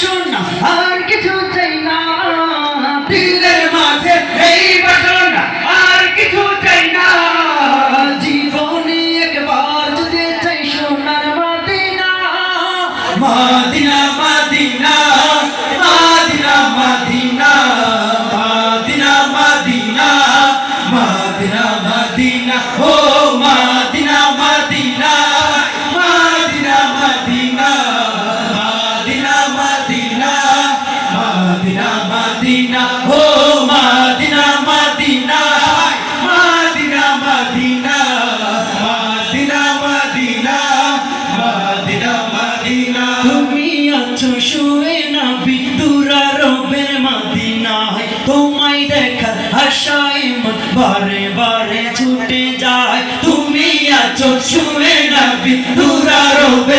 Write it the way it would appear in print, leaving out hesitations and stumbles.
সোনা আর কিছু চাই না, দিলের মাঝে এই বাসনা আর কিছু চাই না। জীবনে একবার যদি চাই সোনার Medina, Medina Medina Medina Medina Medina Medina Medina Medina ও Medina Medina Medina Medina Medina Medina Medina Medina ও Medina Medina Medina Medina Medina Medina Medina Medina. তুমি আছো শুয়ে নবী দুরারবের মদিনায়, তোমায় দেখার আশায় মন বারে বারে ছুটে যায়। তুমি আছো শুয়ে নবী দুরারবের